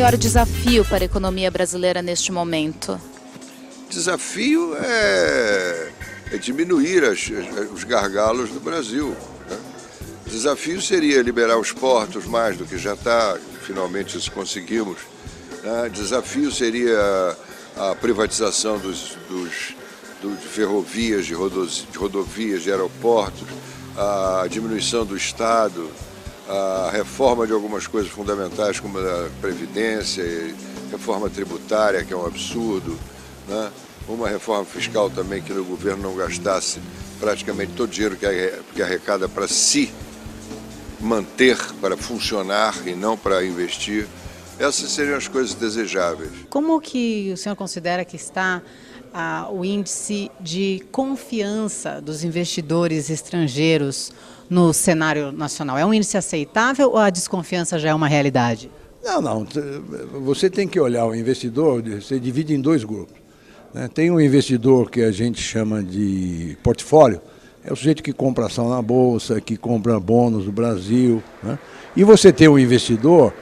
maior desafio para a economia brasileira neste momento? O desafio é diminuir os gargalos do Brasil, né? O desafio seria liberar os portos mais do que já está, finalmente isso conseguimos, né? O desafio seria a privatização de ferrovias, de rodovias, de aeroportos, a diminuição do Estado, a reforma de algumas coisas fundamentais como a Previdência, reforma tributária, que é um absurdo, né? Uma reforma fiscal também que o governo não gastasse praticamente todo o dinheiro que arrecada para se manter, para funcionar e não para investir. Essas seriam as coisas desejáveis. Como que o senhor considera que está o índice de confiança dos investidores estrangeiros no cenário nacional? É um índice aceitável ou a desconfiança já é uma realidade? Não. Você tem que olhar o investidor, você divide em dois grupos, né? Tem um investidor que a gente chama de portfólio, é o sujeito que compra ação na Bolsa, que compra bônus do Brasil, né? E você tem um investidor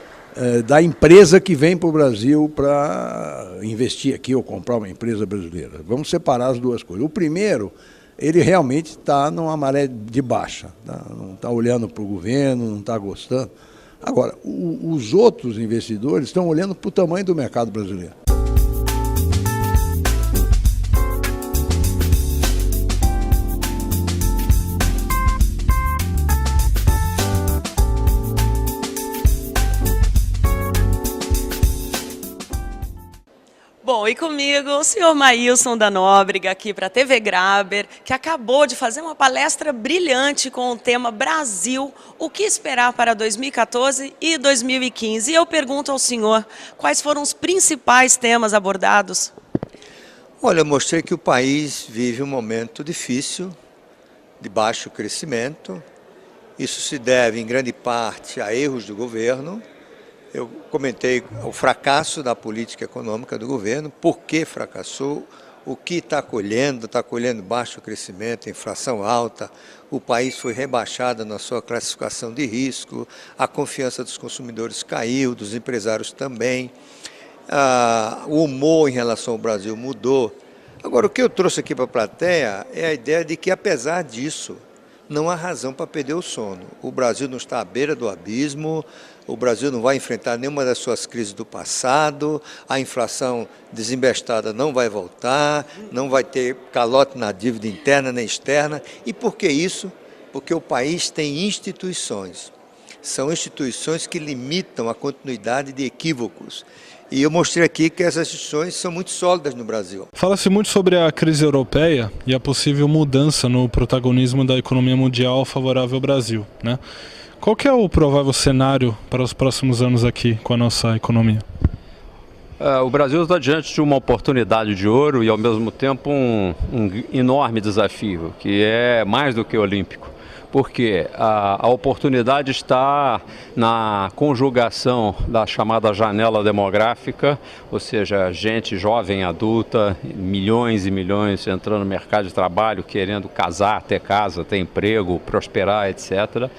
da empresa que vem para o Brasil para investir aqui ou comprar uma empresa brasileira. Vamos separar as duas coisas. O primeiro, ele realmente está numa maré de baixa, tá? Não está olhando para o governo, não está gostando. Agora, os outros investidores estão olhando para o tamanho do mercado brasileiro. Bom, e comigo o senhor Maílson da Nóbrega, aqui para a TV Graber, que acabou de fazer uma palestra brilhante com o tema Brasil, o que esperar para 2014 e 2015. E eu pergunto ao senhor, quais foram os principais temas abordados? Olha, eu mostrei que o país vive um momento difícil, de baixo crescimento. Isso se deve, em grande parte, a erros do governo. Eu comentei o fracasso da política econômica do governo, por que fracassou, o que está colhendo baixo crescimento, inflação alta, o país foi rebaixado na sua classificação de risco, a confiança dos consumidores caiu, dos empresários também, o humor em relação ao Brasil mudou. Agora, o que eu trouxe aqui para a plateia é a ideia de que, apesar disso, não há razão para perder o sono. O Brasil não está à beira do abismo, o Brasil não vai enfrentar nenhuma das suas crises do passado, a inflação desembestada não vai voltar, não vai ter calote na dívida interna nem externa. E por que isso? Porque o país tem instituições. São instituições que limitam a continuidade de equívocos. E eu mostrei aqui que essas instituições são muito sólidas no Brasil. Fala-se muito sobre a crise europeia e a possível mudança no protagonismo da economia mundial favorável ao Brasil, né? Qual que é o provável cenário para os próximos anos aqui com a nossa economia? O Brasil está diante de uma oportunidade de ouro e, ao mesmo tempo, um enorme desafio, que é mais do que olímpico. Porque a oportunidade está na conjugação da chamada janela demográfica, ou seja, gente jovem, adulta, milhões e milhões entrando no mercado de trabalho, querendo casar, ter casa, ter emprego, prosperar, etc.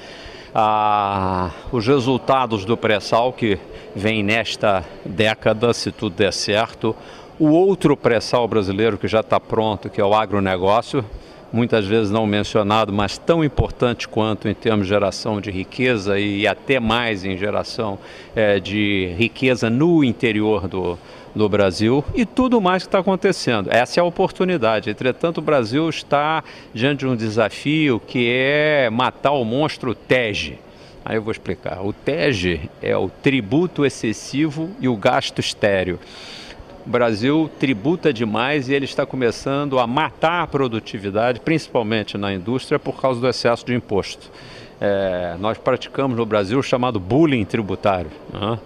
Os resultados do pré-sal que vem nesta década, se tudo der certo. O outro pré-sal brasileiro que já está pronto, que é o agronegócio, muitas vezes não mencionado, mas tão importante quanto em termos de geração de riqueza e até mais em geração de riqueza no interior do Brasil e tudo mais que está acontecendo. Essa é a oportunidade. Entretanto, o Brasil está diante de um desafio que é matar o monstro TEG. Aí eu vou explicar. O TEG é o tributo excessivo e o gasto estéril. O Brasil tributa demais e ele está começando a matar a produtividade, principalmente na indústria, por causa do excesso de imposto. Nós praticamos no Brasil o chamado bullying tributário, né?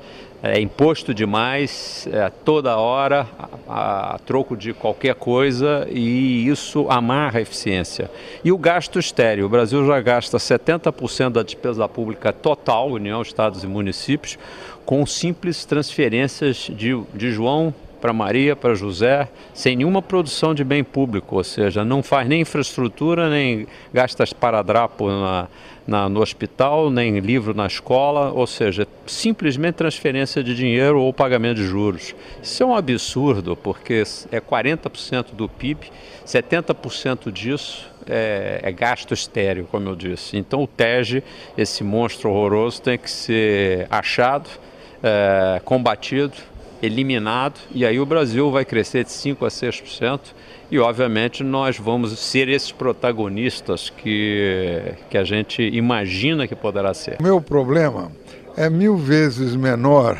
É imposto demais, toda hora, a troco de qualquer coisa, e isso amarra a eficiência. E o gasto estéril, o Brasil já gasta 70% da despesa pública total, União, Estados e municípios, com simples transferências de João para Maria, para José, sem nenhuma produção de bem público, ou seja, não faz nem infraestrutura, nem gasta esparadrapo no hospital, nem livro na escola, ou seja, simplesmente transferência de dinheiro ou pagamento de juros. Isso é um absurdo, porque é 40% do PIB, 70% disso é gasto estéril, como eu disse. Então o TEG, esse monstro horroroso, tem que ser achado, combatido, eliminado, e aí o Brasil vai crescer de 5% a 6%, e obviamente nós vamos ser esses protagonistas que a gente imagina que poderá ser. O meu problema é 1000 vezes menor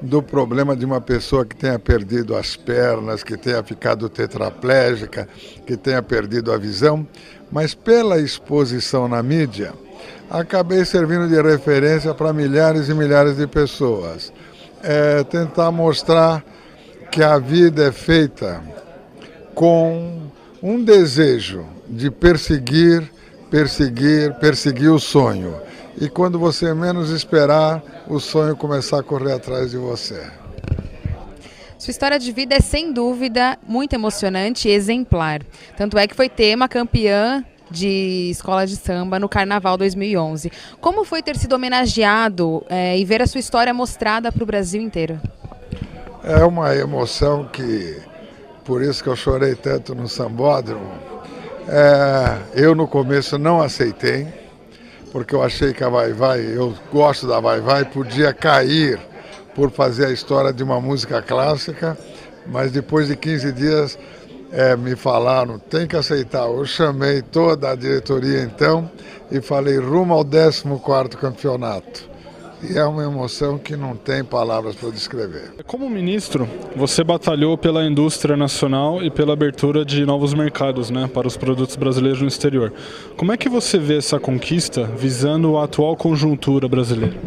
do problema de uma pessoa que tenha perdido as pernas, que tenha ficado tetraplégica, que tenha perdido a visão, mas pela exposição na mídia, acabei servindo de referência para milhares e milhares de pessoas. Tentar mostrar que a vida é feita com um desejo de perseguir o sonho. E quando você menos esperar, o sonho começar a correr atrás de você. Sua história de vida é, sem dúvida, muito emocionante e exemplar. Tanto é que foi tema campeã de escola de samba no Carnaval 2011. Como foi ter sido homenageado e ver a sua história mostrada para o Brasil inteiro? É uma emoção que, por isso que eu chorei tanto no Sambódromo. Eu no começo não aceitei, porque eu achei que a Vai-Vai, eu gosto da Vai-Vai, podia cair por fazer a história de uma música clássica, mas depois de 15 dias me falaram, tem que aceitar. Eu chamei toda a diretoria então e falei rumo ao 14º campeonato. E é uma emoção que não tem palavras para descrever. Como ministro, você batalhou pela indústria nacional e pela abertura de novos mercados, né, para os produtos brasileiros no exterior. Como é que você vê essa conquista visando a atual conjuntura brasileira?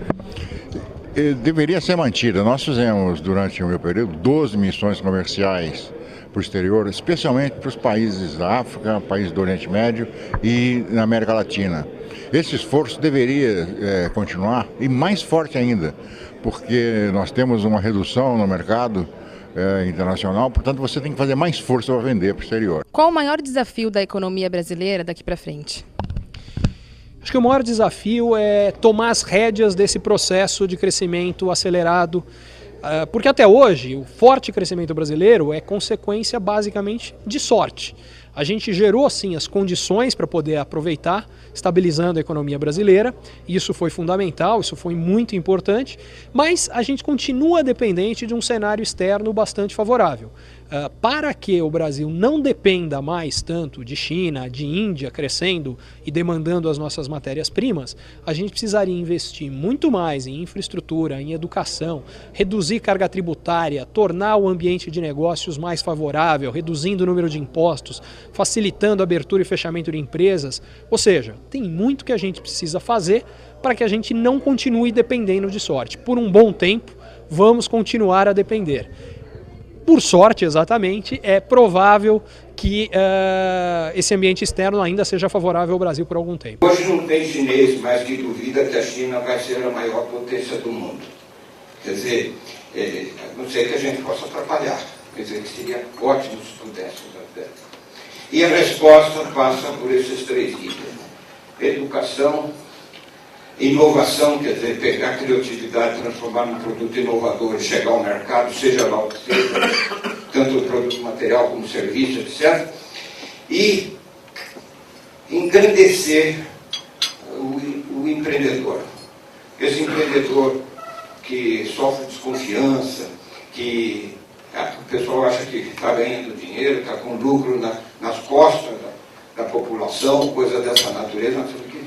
Deveria ser mantida. Nós fizemos, durante o meu período, 12 missões comerciais para o exterior, especialmente para os países da África, países do Oriente Médio e na América Latina. Esse esforço deveria continuar e mais forte ainda, porque nós temos uma redução no mercado internacional, portanto você tem que fazer mais força para vender para o exterior. Qual o maior desafio da economia brasileira daqui para frente? Acho que o maior desafio é tomar as rédeas desse processo de crescimento acelerado, porque até hoje o forte crescimento brasileiro é consequência basicamente de sorte. A gente gerou sim as condições para poder aproveitar, estabilizando a economia brasileira, e isso foi fundamental, isso foi muito importante, mas a gente continua dependente de um cenário externo bastante favorável. Para que o Brasil não dependa mais tanto de China, de Índia crescendo e demandando as nossas matérias-primas, a gente precisaria investir muito mais em infraestrutura, em educação, reduzir carga tributária, tornar o ambiente de negócios mais favorável, reduzindo o número de impostos, facilitando a abertura e fechamento de empresas. Ou seja, tem muito que a gente precisa fazer para que a gente não continue dependendo de sorte. Por um bom tempo, vamos continuar a depender. Por sorte, exatamente, é provável que esse ambiente externo ainda seja favorável ao Brasil por algum tempo. Hoje não tem chinês mais que duvida que a China vai ser a maior potência do mundo. Quer dizer, não sei que a gente possa atrapalhar, quer dizer, que seria ótimo se pudéssemos até. E a resposta passa por esses 3 itens. Educação, inovação, quer dizer, pegar a criatividade, transformar num produto inovador e chegar ao mercado, seja lá o que seja, tanto o produto material como serviço, etc. E engrandecer o empreendedor. Esse empreendedor que sofre desconfiança, que o pessoal acha que está ganhando dinheiro, está com lucro nas costas da população, coisa dessa natureza, nós temos que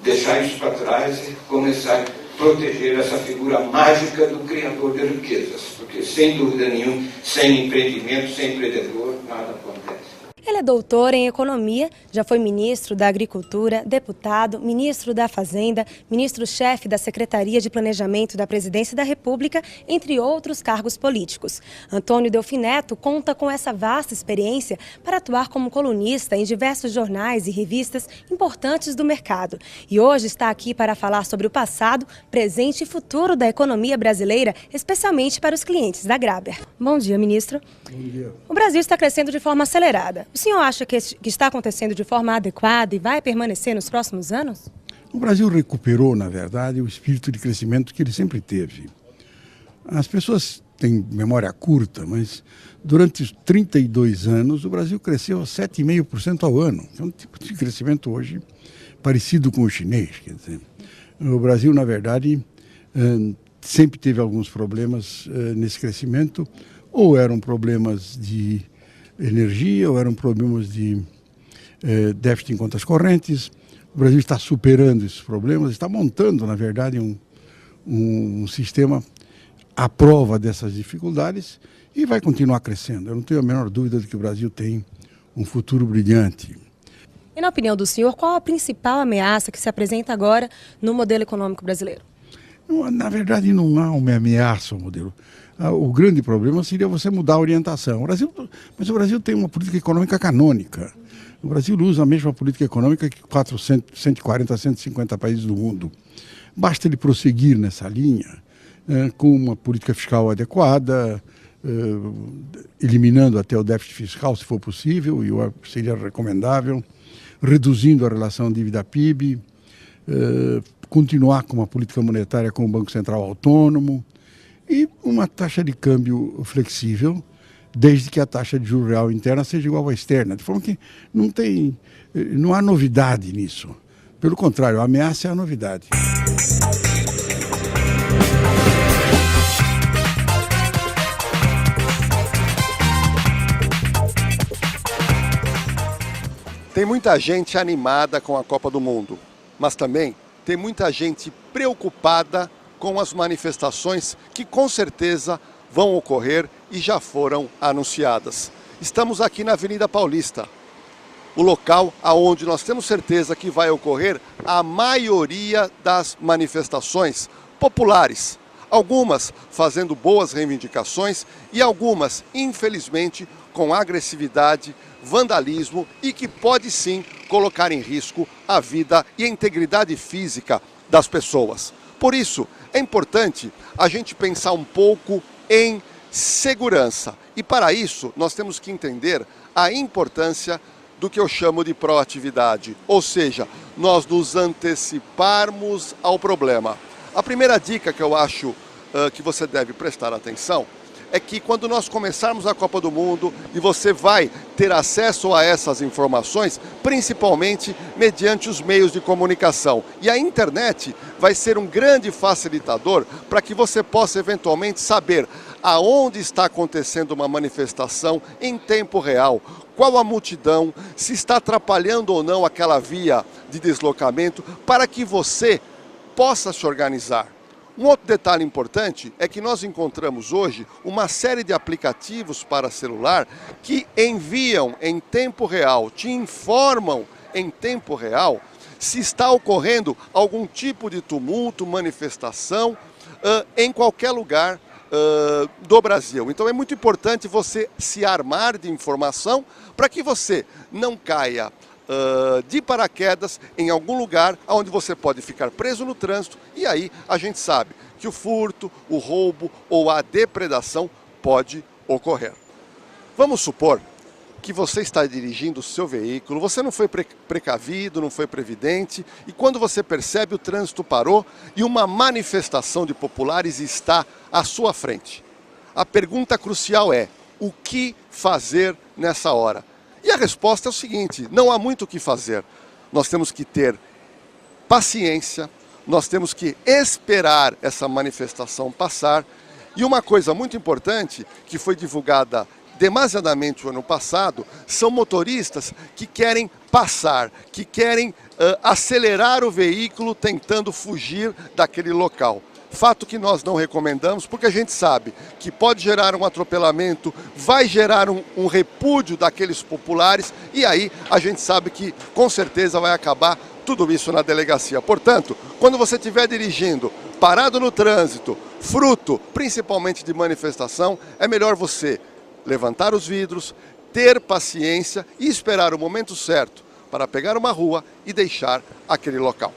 deixar isso para trás e começar a proteger essa figura mágica do criador de riquezas, porque sem dúvida nenhuma, sem empreendimento, sem empreendedor, nada acontece. Ele Ele é doutor em economia, já foi ministro da Agricultura, deputado, ministro da Fazenda, ministro-chefe da Secretaria de Planejamento da Presidência da República, entre outros cargos políticos. Antônio Delfim Neto conta com essa vasta experiência para atuar como colunista em diversos jornais e revistas importantes do mercado. E hoje está aqui para falar sobre o passado, presente e futuro da economia brasileira, especialmente para os clientes da Grabber. Bom dia, ministro. Bom dia. O Brasil está crescendo de forma acelerada. O senhor acha que está acontecendo de forma adequada e vai permanecer nos próximos anos? O Brasil recuperou, na verdade, o espírito de crescimento que ele sempre teve. As pessoas têm memória curta, mas durante os 32 anos o Brasil cresceu 7,5% ao ano. É um tipo de crescimento hoje parecido com o chinês. Quer dizer, o Brasil, na verdade, sempre teve alguns problemas nesse crescimento, ou eram problemas de energia, ou eram problemas de déficit em contas correntes. O Brasil está superando esses problemas, está montando, na verdade, um sistema à prova dessas dificuldades e vai continuar crescendo. Eu não tenho a menor dúvida de que o Brasil tem um futuro brilhante. E na opinião do senhor, qual a principal ameaça que se apresenta agora no modelo econômico brasileiro? Na verdade, não há uma ameaça ao modelo. O grande problema seria você mudar a orientação. Mas o Brasil tem uma política econômica canônica. O Brasil usa a mesma política econômica que 140, 150 países do mundo. Basta ele prosseguir nessa linha, com uma política fiscal adequada, eliminando até o déficit fiscal, se for possível, e seria recomendável, reduzindo a relação dívida-PIB, continuar com uma política monetária com o Banco Central autônomo e uma taxa de câmbio flexível, desde que a taxa de juros real interna seja igual à externa. De forma que não há novidade nisso. Pelo contrário, a ameaça é a novidade. Tem muita gente animada com a Copa do Mundo, mas também tem muita gente preocupada com as manifestações que com certeza vão ocorrer e já foram anunciadas. Estamos aqui na Avenida Paulista, o local aonde nós temos certeza que vai ocorrer a maioria das manifestações populares. Algumas fazendo boas reivindicações e algumas, infelizmente, com agressividade, vandalismo e que pode sim colocar em risco a vida e a integridade física das pessoas. Por isso, é importante a gente pensar um pouco em segurança. E para isso, nós temos que entender a importância do que eu chamo de proatividade, ou seja, nós nos anteciparmos ao problema. A primeira dica que eu acho que você deve prestar atenção é que quando nós começarmos a Copa do Mundo e você vai ter acesso a essas informações, principalmente mediante os meios de comunicação. E a internet vai ser um grande facilitador para que você possa eventualmente saber aonde está acontecendo uma manifestação em tempo real, qual a multidão, se está atrapalhando ou não aquela via de deslocamento, para que você possa se organizar. Um outro detalhe importante é que nós encontramos hoje uma série de aplicativos para celular que enviam em tempo real, te informam em tempo real se está ocorrendo algum tipo de tumulto, manifestação em qualquer lugar do Brasil. Então é muito importante você se armar de informação para que você não caia de paraquedas em algum lugar onde você pode ficar preso no trânsito e aí a gente sabe que o furto, o roubo ou a depredação pode ocorrer. Vamos supor que você está dirigindo o seu veículo, você não foi precavido, não foi previdente e quando você percebe o trânsito parou e uma manifestação de populares está à sua frente. A pergunta crucial é: o que fazer nessa hora? E a resposta é o seguinte: não há muito o que fazer. Nós temos que ter paciência, nós temos que esperar essa manifestação passar. E uma coisa muito importante, que foi divulgada demasiadamente o ano passado, são motoristas que querem passar, que querem acelerar o veículo tentando fugir daquele local. Fato que nós não recomendamos, porque a gente sabe que pode gerar um atropelamento, vai gerar um repúdio daqueles populares, e aí a gente sabe que com certeza vai acabar tudo isso na delegacia. Portanto, quando você estiver dirigindo, parado no trânsito, fruto principalmente de manifestação, é melhor você levantar os vidros, ter paciência e esperar o momento certo para pegar uma rua e deixar aquele local.